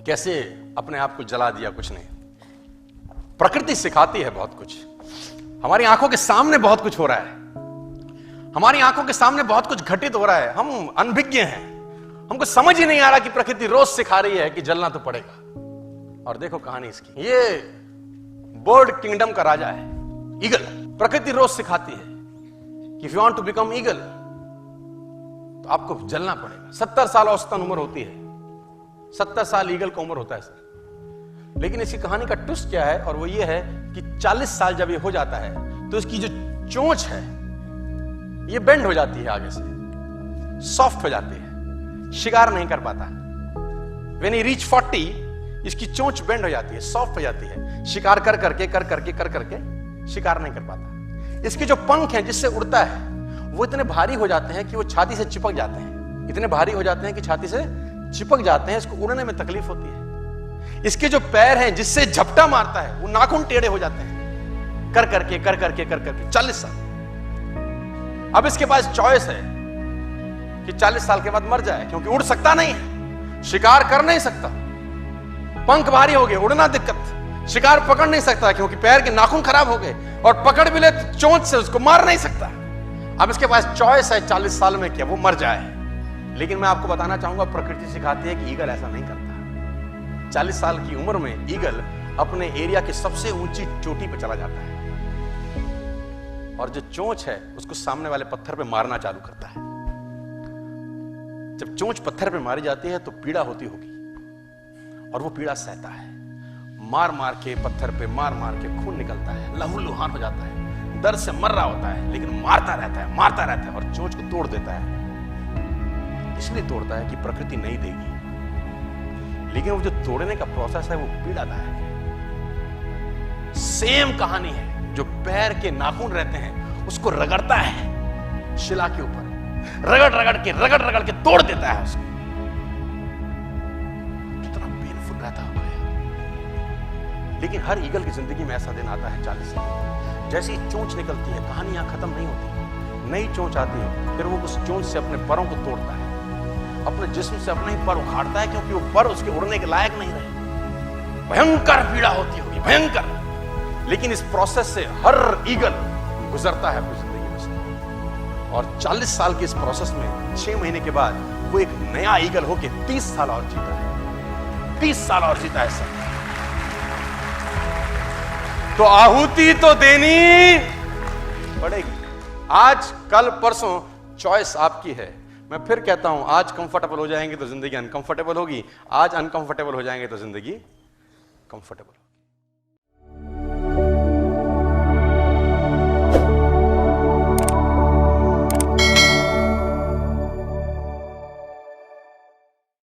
कैसे अपने आप को जला दिया कुछ नहीं। प्रकृति सिखाती है बहुत कुछ। हमारी आंखों के सामने बहुत कुछ हो रहा है, हमारी आंखों के सामने बहुत कुछ घटित हो रहा है, हम अनभिज्ञ हैं, हमको समझ ही नहीं आ रहा कि प्रकृति रोज सिखा रही है कि जलना तो पड़ेगा। और देखो कहानी इसकी, ये बर्ड किंगडम का राजा है ईगल। प्रकृति रोज सिखाती है कि if you want to become eagle तो आपको जलना पड़ेगा। 70 साल औसतन उम्र होती है, 70 साल ईगल का उम्र होता है सर। लेकिन इसकी कहानी का ट्विस्ट क्या है, और वो ये है कि 40 साल जब ये हो जाता है तो इसकी जो चोंच है ये बेंड हो जाती है, आगे से सॉफ्ट हो जाती है, शिकार नहीं कर पाता। When he reach 40 इसकी चोंच बेंड हो जाती है, सॉफ्ट हो जाती है, शिकार कर करके शिकार नहीं कर पाता। इसके जो पंख हैं जिससे उड़ता है वो इतने भारी हो जाते हैं कि वो छाती से चिपक जाते हैं, इतने भारी हो जाते हैं कि छाती से चिपक जाते हैं, इसको उड़ने में तकलीफ होती है। इसके जो पैर हैं जिससे झपटा मारता है वो नाखून टेढ़े हो जाते हैं, कर करके 40 साल। अब इसके पास चॉइस है कि 40 साल के बाद मर जाए, क्योंकि उड़ सकता नहीं है, शिकार कर नहीं सकता, पंख भारी हो गए, उड़ना दिक्कत, शिकार पकड़ नहीं सकता क्योंकि पैर के नाखून खराब हो गए, और पकड़ भी ले तो चोंच से उसको मार नहीं सकता। अब इसके पास चॉइस है 40 साल में क्या वो मर जाए। लेकिन मैं आपको बताना चाहूंगा, प्रकृति सिखाती है कि ईगल ऐसा नहीं करता। 40 साल की उम्र में ईगल अपने एरिया की सबसे ऊंची चोटी पर चला जाता है और जो चोंच है उसको सामने वाले पत्थर पे मारना चालू करता है। जब चोंच पत्थर पे मारी जाती है तो पीड़ा होती होगी, और वो पीड़ा सहता है, मार मार के पत्थर पे मार के खून निकलता है, लहूलुहान हो जाता है, दर्द से मर रहा होता है, लेकिन मारता रहता है और चोंच को तोड़ देता है। इसलिए तोड़ता है कि प्रकृति नहीं देगी, लेकिन वो जो तोड़ने का प्रोसेस है वो पीड़ादायक है। सेम कहानी है, जो पैर के नाखून रहते हैं उसको रगड़ता है शिला के ऊपर, रगड़ के तोड़ देता है उसको। कितना पेनफुल रहता होगा यार। लेकिन हर ईगल की जिंदगी में ऐसा दिन आता है 40 साल। जैसे ही चोंच निकलती है, कहानी यहां खत्म नहीं होती, नई चोंच आती है, फिर वो उस चोंच से अपने परों को तोड़ता है, अपने जिस्म से अपने ही पर उखाड़ता है, क्योंकि वो पर उसके उड़ने के लायक नहीं रहे। भयंकर पीड़ा होती होगी, भयंकर। लेकिन इस प्रोसेस से हर ईगल गुजरता है अपनी जिंदगी में से, और 40 साल के इस प्रोसेस में 6 महीने के बाद वो एक नया ईगल होके 30 साल और जीता है, 30 साल और जीता है सर। तो आहुति तो देनी पड़ेगी। आज कल परसों चॉइस आपकी है। मैं फिर कहता हूं, आज कंफर्टेबल हो जाएंगे तो जिंदगी अनकंफर्टेबल होगी, आज अनकंफर्टेबल हो जाएंगे तो जिंदगी कंफर्टेबल।